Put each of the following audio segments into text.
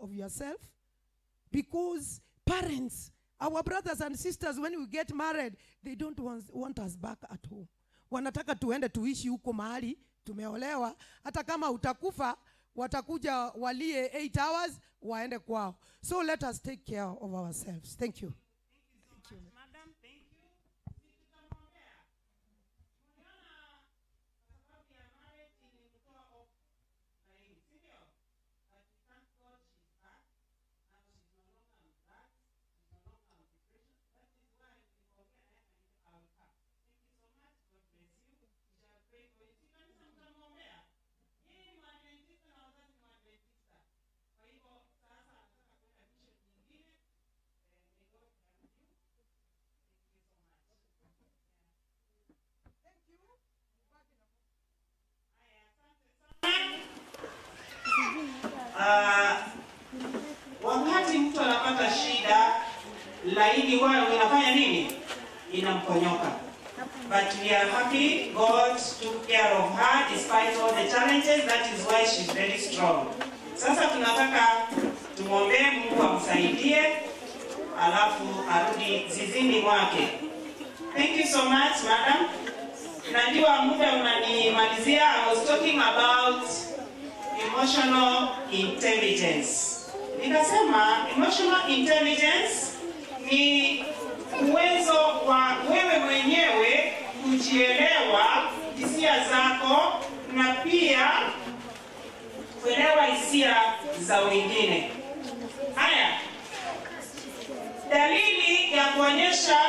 of yourself. Because parents, our brothers and sisters, when we get married, they don't want us back at home. Wanataka tuende tuishi huko mahali tumeolewa. Hata kama utakufa, watakuja walie 8 hours, waende kwao. So let us take care of ourselves. Thank you. Thank you so much, madam. Thank you. Wakati mtu anapata shida, laini wao inafanya nini? Inamponyoka. But we are happy God took care of her despite all the challenges. That is why she's very strong. Sasa tunataka tumwombee Mungu amsaidie, alafu arudi zizini mwake. Thank you so much, madam. Najua muda unanimalizia. I was talking about emotional intelligence. Nikasema emotional intelligence ni uwezo wa wewe mwenyewe kujielewa hisia zako na pia kuelewa hisia za wengine. Haya, dalili ya kuonyesha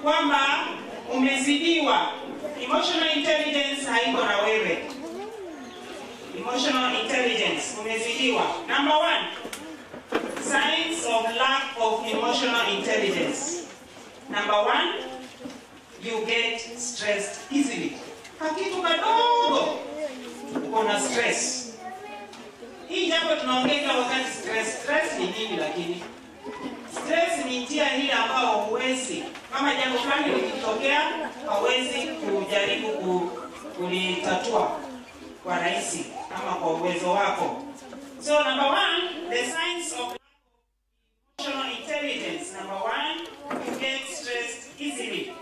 kwamba umezidiwa, emotional intelligence haiko na wewe. Emotional intelligence, umezidiwa. Number 1, signs of lack of emotional intelligence. Number 1, you get stressed easily. Kakitu kadogo una stress. Hii jambo tunaongea wakati stress ni nini, lakini stress ni njia ile ambayo huwezi, kama jambo fulani likitokea, hauwezi kujaribu kulitatua kwa rahisi ama kwa uwezo wako. So number 1, the signs of emotional intelligence. Number 1, you get stressed easily.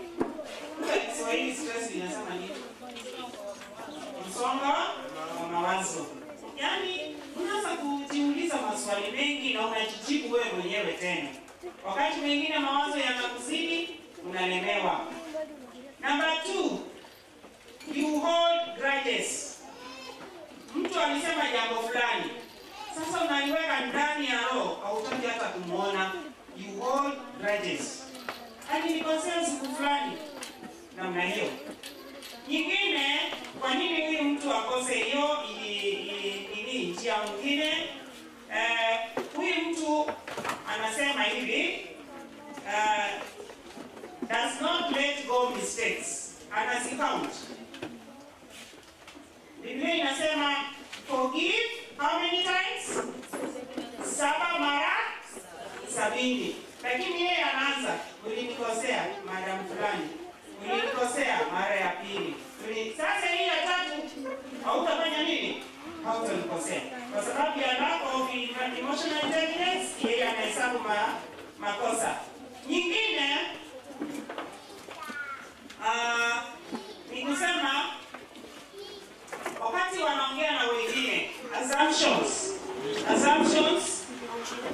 So hii stress inasema nini? Msongo wa mawazo. Yaani unaanza kujiuliza maswali mengi na unajijibu wewe mwenyewe tena. Wakati mwingine mawazo yanakuzidi, unalemewa. Number 2, you hold grudges. Mtu alisema jambo fulani, sasa unaliweka ndani ya roho, hautaki hata kumuona. You hold grudges. Hadi nikosea siku fulani, namna hiyo. Nyingine, kwa nini huyu mtu akose hiyo ili njia mwingine? Huyu mtu anasema hivi, does not let go mistakes. Anazicount. Biblia inasema forgive how many times? 7 mara 70. Lakini yeye anaanza, ulinikosea madam fulani, ulinikosea mara ya pili. Sasa hii ya 3 hautafanya nini? Hautanikosea. Kwa sababu ya lack of emotional intelligence, yeye anahesabu makosa. Nyingine ni kusema wakati wanaongea na wengine, assumptions,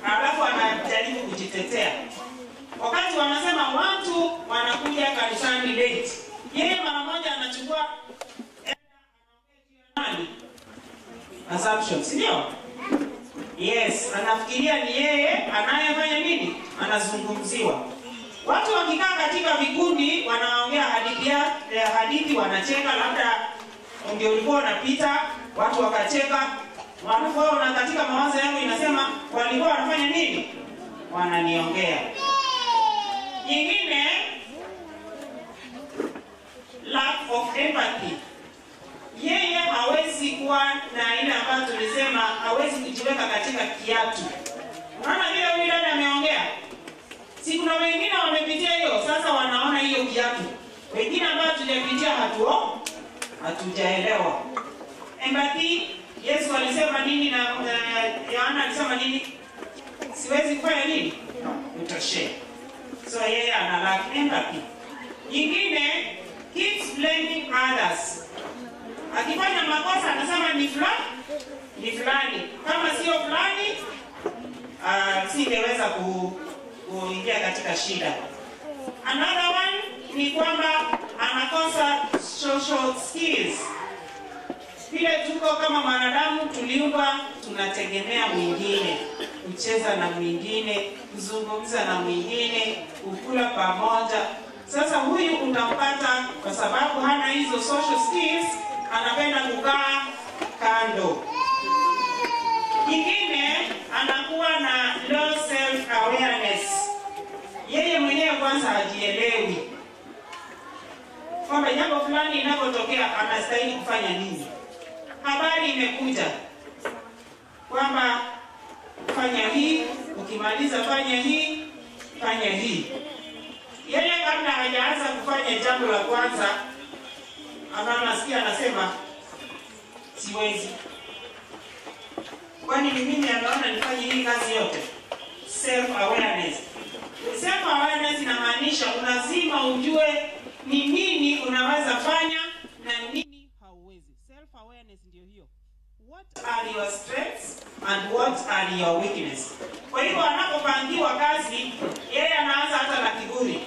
alafu anajaribu kujitetea. Wakati wanasema watu wanakuja kanisani late, yeye mara moja anachukua nani? Assumptions, ndio? Yes, anafikiria ni yeye anayefanya nini? Anazungumziwa. Watu wakikaa katika vikundi wanaongea hadithi wanacheka, labda ndio ulikuwa unapita, watu wakacheka, wanapoona katika mawazo yao inasema walikuwa wanafanya nini? Wananiongea. Nyingine, lack of empathy. Yeye hawezi kuwa na ile ambayo tulisema hawezi kujiweka katika kiatu. Unaona vile huyu dada ameongea? Si kuna wengine wamepitia hiyo, sasa wanaona hiyo kiatu. Wengine ambao tulipitia hatujaelewa. Empathy, Yesu alisema nini na Yohana alisema nini? Siwezi kufanya nini? Utoshea. So yeye ana lack empathy. Nyingine, keeps blaming others. Akifanya makosa anasema ni fulani. Kama sio fulani, singeweza kuingia katika shida. Another one ni kwamba anakosa social skills. Vile tuko kama wanadamu tuliumbwa tunategemea mwingine, kucheza na mwingine, kuzungumza na mwingine, kukula pamoja. Sasa huyu utampata kwa sababu hana hizo social skills, anapenda kukaa kando. Nyingine anakuwa na low self awareness. Yeye mwenyewe kwanza hajielewi kwamba jambo fulani linapotokea anastahili kufanya nini. Habari imekuja kwamba fanya hii, ukimaliza fanya hii. Yeye kabla hajaanza kufanya jambo la kwanza, anasikia anasema siwezi. Kwani ni mimi anaona nifanye hii kazi yote? Self awareness. Self awareness inamaanisha lazima ujue ni nini unaweza fanya na nini hauwezi. Self awareness ndio hiyo. What are your strengths and what are your weaknesses? Kwa hivyo anapopangiwa kazi, yeye anaanza hata na kiburi.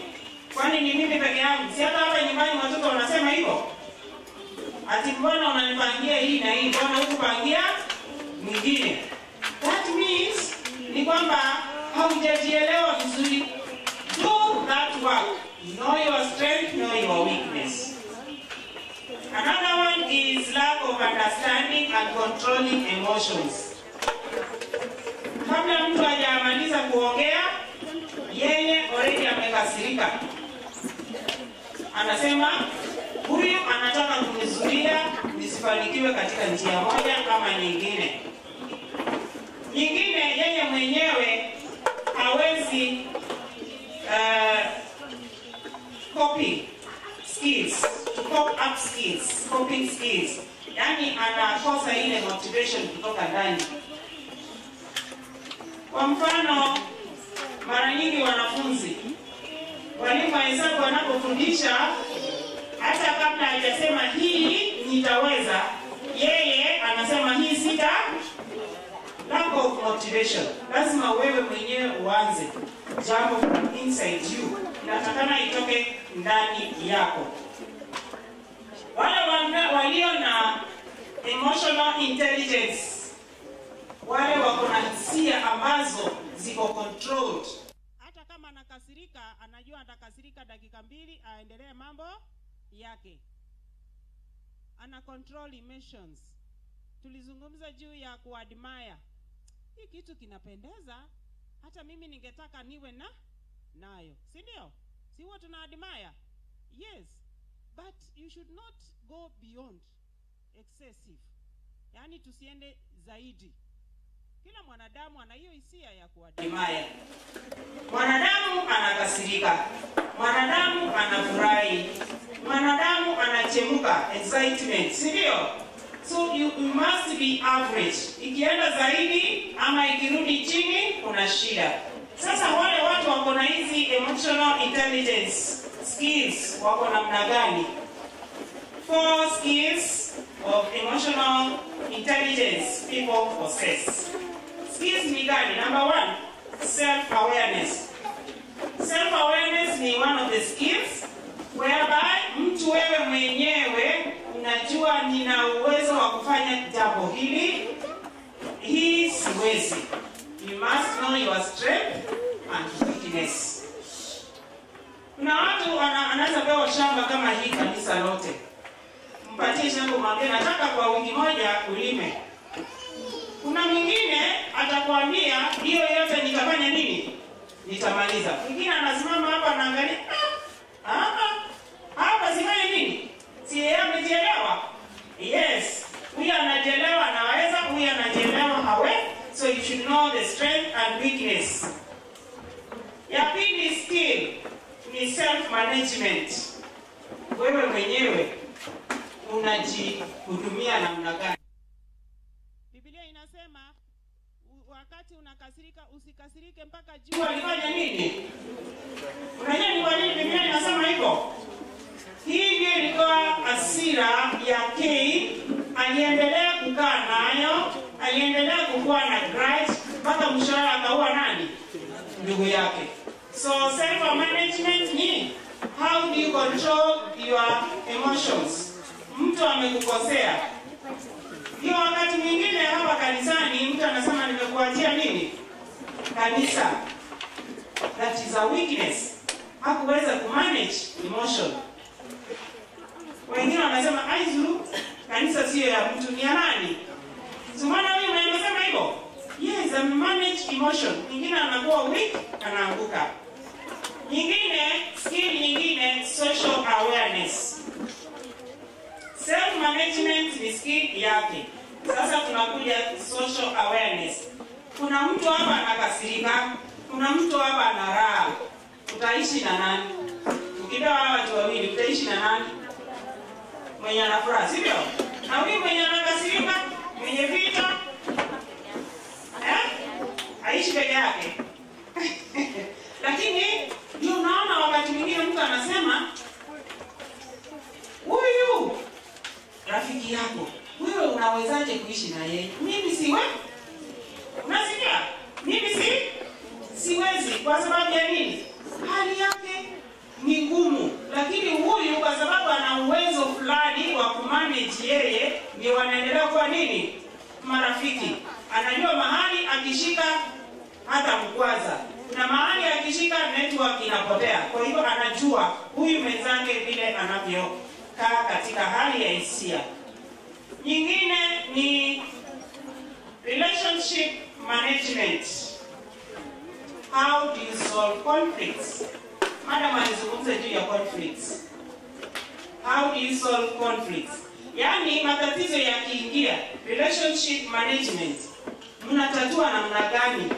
Kwani ni mimi peke yangu? Si hata hapa nyumbani watoto wanasema hivyo. Ati mbona unanipangia hii na hii, mbona hukupangia mwingine? That means ni kwamba haujajielewa vizuri. Do that work. Know your strength, know your weakness. Another one is lack of understanding and controlling emotions. Kabla mtu hajamaliza kuongea, yeye already amekasirika. Anasema huyu anataka kunizuia nisifanikiwe katika njia moja kama nyingine. Nyingine yeye mwenyewe hawezi coping skills. Yani anakosa ile motivation kutoka ndani. Kwa mfano, mara nyingi wanafunzi walimu wa hesabu wanapofundisha, hata kabla hajasema hii nitaweza, yeye anasema hii sita. Lack of motivation. Lazima wewe mwenyewe uanze jambo inside you. Inatakana itoke ndani yako. Wale walio na emotional intelligence, wale wako na hisia ambazo ziko controlled. Hata kama anakasirika, anajua atakasirika dakika 2, aendelee mambo yake. Ana control emotions. Tulizungumza juu ya kuadmire. Hii kitu kinapendeza, hata mimi ningetaka niwe nayo. Si ndio? Si huwa tunaadmire? Yes. But you should not go beyond excessive. Yaani tusiende zaidi. Kila mwanadamu ana hiyo hisia ya kuadmire. Mwanadamu anakasirika. Mwanadamu anafurahi. Mwanadamu anachemuka, excitement. Si ndio? So you must be average. Ikienda zaidi ama ikirudi chini kuna shida. Sasa wale watu wako na hizi emotional intelligence skills wako namna gani? 4 skills of emotional intelligence people possess. Skills ni gani? Number 1, self-awareness. Self-awareness ni one of the skills whereby mtu wewe mwenyewe unajua nina uwezo wa kufanya jambo hili, hii siwezi. You must know your strength and weakness. Kuna watu anaweza pewa shamba kama hii kanisa lote. Mpatie shamba mwambie nataka kwa wiki moja ulime. Kuna mwingine atakwambia hiyo yote nitafanya nini? Nitamaliza. Mwingine anasimama hapa anaangalia, hapa sifanye nini? Si yeye amejielewa? Yes. Huyu anajielewa anaweza, huyu anajielewa hawezi. So you should know the strength and weakness. Ya pili skill ni self management. Wewe mwenyewe unajihudumia namna gani? wakati unakasirika usikasirike mpaka jua alifanya nini? Unajua ni kwa nini Biblia inasema hivyo? Hii ndio ilikuwa hasira ya Cain, aliendelea kukaa nayo, aliendelea kuwa na grudge mpaka mwisho akaua nani? Ndugu yake. So self management ni how do you control your emotions? Mtu amekukosea. Hiyo wakati mwingine hapa kanisani mtu anasema nimekuachia nini? Kanisa. That is a weakness. Hakuweza kumanage emotion. Wengine wanasema aizu kanisa sio ya mtu, ni ya nani? Sumana huyu anasema hivyo. Yes, I manage emotion. Mwingine anakuwa weak, anaanguka. Nyingine, skill nyingine, social awareness. Self management ni skill yake. Sasa tunakuja social awareness. Kuna mtu hapa anakasirika, kuna mtu hapa ana raha. Utaishi na nani? Ukipewa watu wawili, utaishi na nani? Mwenye ana furaha, sivyo? Na huyu mwenye anakasirika, mwenye vita, aishi peke yake. Lakini ndio unaona wakati mwingine mtu anasema huyu rafiki yako, wewe unawezaje kuishi na yeye? Mimi siwe. Unasikia? Mimi siwezi kwa sababu ya nini? Hali yake ni ngumu, lakini huyu kwa sababu ana uwezo fulani wa kumanage yeye, ndio wanaendelea kwa nini? Marafiki. Anajua mahali akishika hata mkwaza. Kuna mahali akishika network inapotea. Kwa hivyo anajua huyu mwenzake vile anavyokaa katika hali ya hisia. Nyingine ni relationship management. How do you solve conflicts? Madam alizungumza juu ya conflicts. How do you solve conflicts? Yaani matatizo yakiingia, relationship management. Mnatatua namna gani?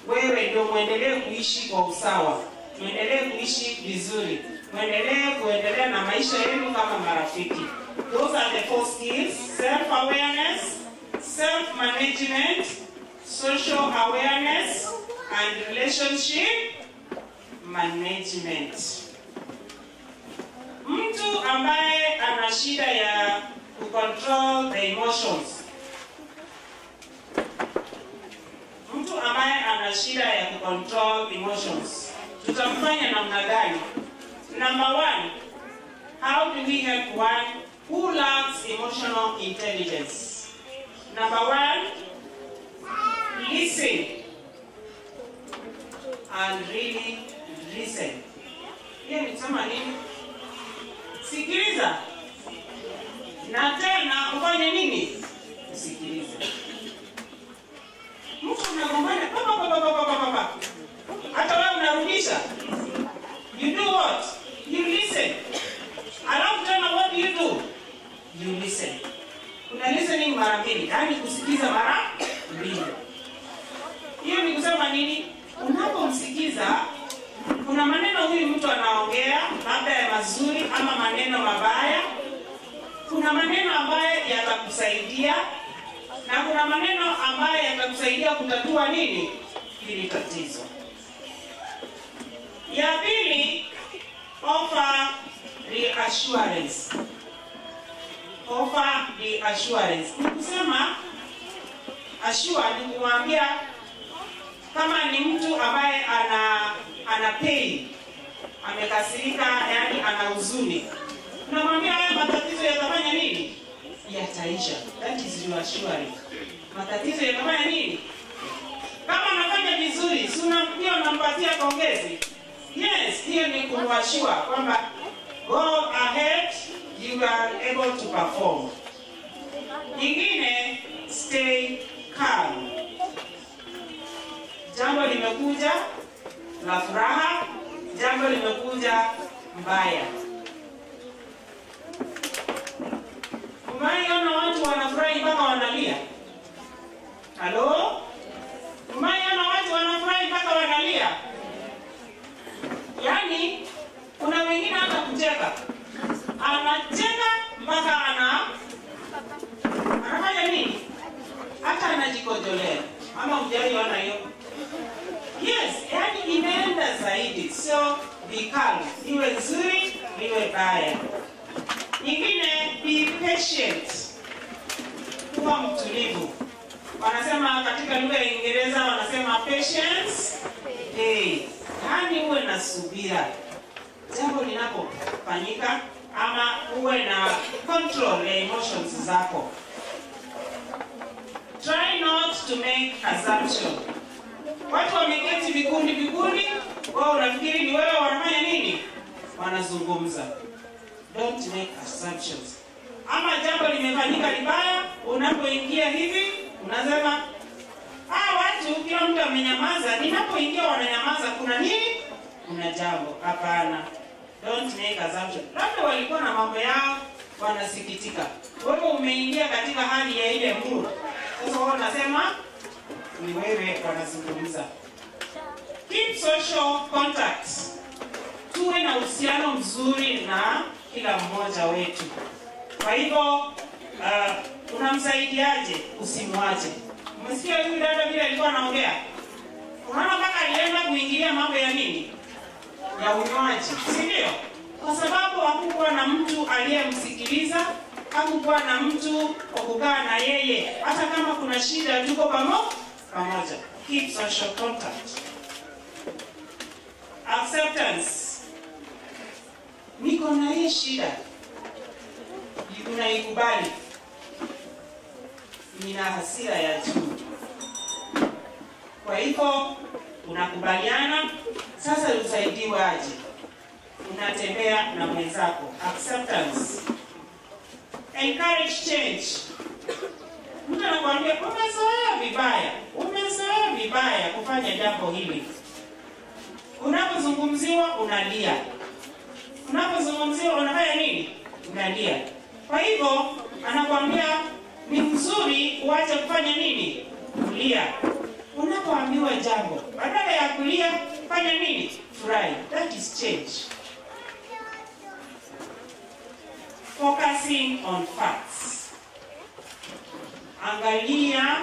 Wewe ndio muendelee kuishi kwa usawa. Muendelee kuishi vizuri. Muendelee na maisha yenu kama marafiki. Those are the four skills: self-awareness, self-management, social awareness, and relationship management. Mtu ambaye ana shida ya control the emotions. Mtu ambaye ana shida ya control emotions, tutamfanya namna gani? Number one, how do we help one who lacks emotional intelligence? Number one, listen and really listen. Hiyo ni kusema nini? Sikiliza. Na tena ufanye nini? Sikiliza. Mtu unagombana papa. Hata wewe unarudisha. You do what? You listen. Alafu tena what do you do? You listen. Una listening mara mbili, yaani kusikiza mara mbili. Hiyo ni kusema nini? Unapomsikiza, kuna maneno huyu mtu anaongea, labda ya mazuri ama maneno mabaya. Kuna maneno ambayo yatakusaidia na kuna maneno ambayo yatakusaidia kutatua nini? Hili tatizo. Ya pili, offer reassurance. Offer reassurance. Kusema assure ni kumwambia kama ni mtu ambaye ana pain, amekasirika, yani ana huzuni. Unamwambia haya matatizo yatafanya nini? Yataisha. That is reassuring. Matatizo yatafanya nini? Kama anafanya vizuri, si unampatia pongezi. Yes, hiyo ni kumwashua kwamba go ahead, you are able to perform. Nyingine, stay calm. Jambo limekuja la furaha, jambo limekuja mbaya. Umeona watu wanafurahi mpaka wanalia? Halo? Umeona watu wanafurahi mpaka wanalia? Yaani kuna wengine hata kucheka. Anacheka mpaka anafanya nini? Hata anajikojolea. Ama be calm, iwe nzuri, iwe baya. Nyingine, be patient, kuwa mtulivu. Wanasema katika lugha ya Kiingereza wanasema patience, yani uwe na subira jambo linapofanyika, ama uwe na control ya emotions zako. Try not to make assumption. Watu wameketi vikundi, wao unafikiri ni wewe wanafanya nini? Wanazungumza. Don't make assumptions. Ama jambo limefanyika libaya, unapoingia hivi, unasema, watu kila mtu amenyamaza, ninapoingia wananyamaza, kuna nini? Kuna jambo. Hapana. Don't make assumptions. Labda walikuwa na mambo yao, wanasikitika. Wewe umeingia katika hali ya ile mood. Sasa wao wanasema ni wewe wanazungumza. Keep social contacts. Tuwe na uhusiano mzuri na kila mmoja wetu. Kwa hivyo unamsaidiaje? Usimwache. Umesikia huyu dada vile alikuwa anaongea? Unaona mpaka alienda kuingilia mambo ya nini? Ya unywaji, si ndio? Kwa sababu hakukuwa na mtu aliyemsikiliza, hakukuwa na mtu wa kukaa na yeye. Hata kama kuna shida, tuko pamoja. Keep social contact. Acceptance. Niko na hii shida, unaikubali. Nina hasira ya juu. Kwa hivyo unakubaliana. Sasa usaidiwe aje? Unatembea na mwenzako. Acceptance. Encourage change. Mtu anakuambia umezoea vibaya kufanya jambo hili. Unapozungumziwa unalia. Unapozungumziwa unafanya nini? Unalia. Kwa hivyo anakuambia ni mzuri uache kufanya nini? Kulia. Unapoambiwa jambo, badala ya kulia, fanya nini? Furahi. That is change. Focusing on facts. Angalia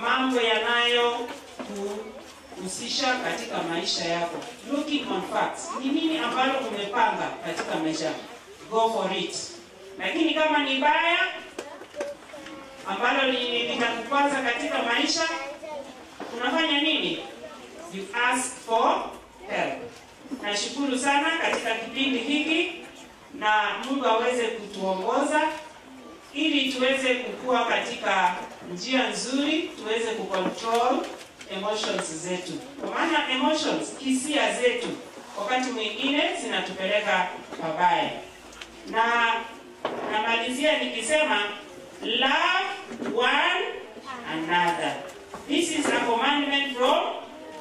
mambo yanayokuhusisha katika maisha yako. Looking on facts. Ni nini ambalo umepanga katika maisha? Go for it. Lakini kama ni baya ambalo litakukwaza katika maisha, unafanya nini? You ask for help. Nashukuru sana katika kipindi hiki, na Mungu aweze kutuongoza ili tuweze kukua katika njia nzuri, tuweze kucontrol emotions zetu. Kwa maana emotions, hisia zetu, wakati mwingine zinatupeleka pabaya. Na namalizia nikisema love one another. This is a commandment from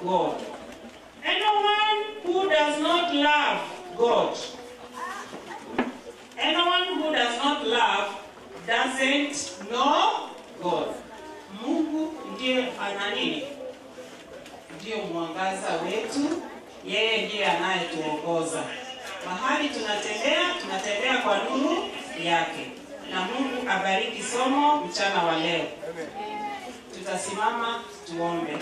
God. Anyone who does not love God, anyone who does not love doesn't know God. Mungu ndiye ananini? Ndiye mwangaza wetu, yeye ndiye anayetuongoza. Mahali tunatembea kwa nuru yake. Na Mungu abariki somo mchana wa leo. Tutasimama tuombe.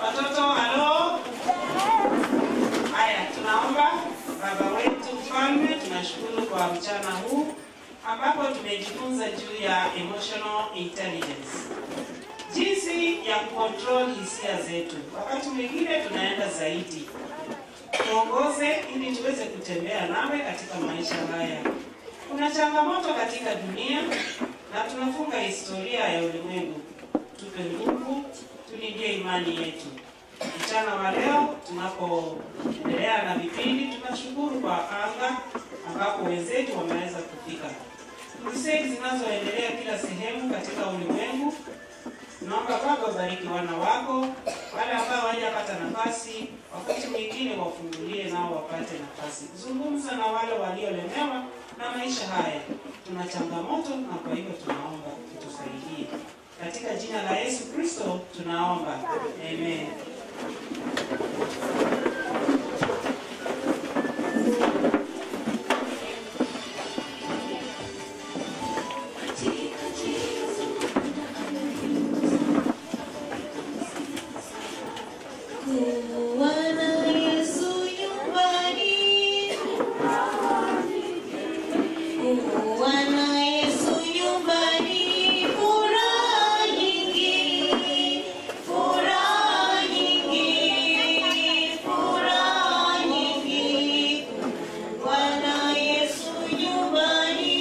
Watoto, halo? Haya, tunaomba. Baba wetu mfalme, tunashukuru kwa mchana huu ambapo tumejifunza juu ya emotional intelligence. Jinsi ya kucontrol hisia zetu. Wakati mwingine tunaenda zaidi. Tuongoze ili tuweze kutembea nawe katika maisha haya. Kuna changamoto katika dunia na tunafunga historia ya ulimwengu. Tupe nguvu, tulindie imani yetu. Mchana wa leo tunapoendelea na vipindi, tunashukuru kwa anga ambapo wenzetu wameweza kufika. Crusade zinazoendelea kila sehemu katika ulimwengu. Naomba Baba bariki wana wako, wale ambao hawajapata nafasi, wakati mwingine wafungulie nao wapate nafasi. Zungumza na wale waliolemewa na maisha haya. Tuna changamoto na kwa hivyo tunaomba utusaidie. Katika jina la Yesu Kristo tunaomba. Amen. Bwana Yesu nyumbani, furaha nyingi, furaha nyingi, furaha nyingi. Bwana Yesu nyumbani.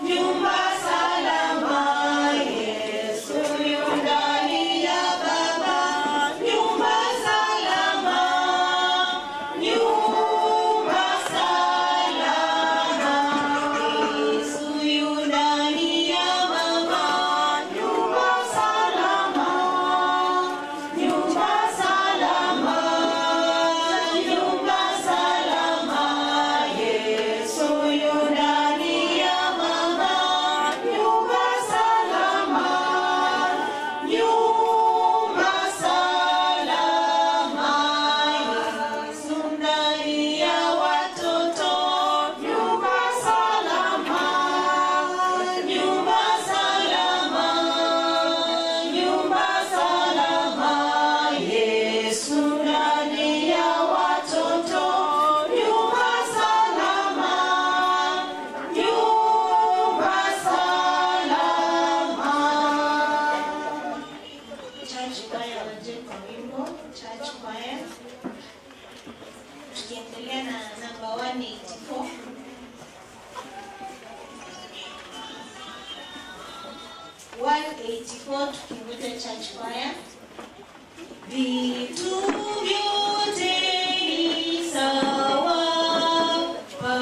Nyumba salama, Yesu yu ndani ya Baba. Nyumba salama, nyumba salama, Yesu yu ndani ya Baba. Nyumba salama, nyumba salama, nyumba salama, Yesu yu ndani ya Baba. Nyumba salama, nyumba salama, Yesu ndani ya watoto. Nyumba salama, nyumba salama, nyumba salama, Yesu ndani ya watoto. Nyumba salama, nyumba salama. Church choir waje kwa wimbo, church choir. Tukiendelea na namba 184. Tukingoja church choir.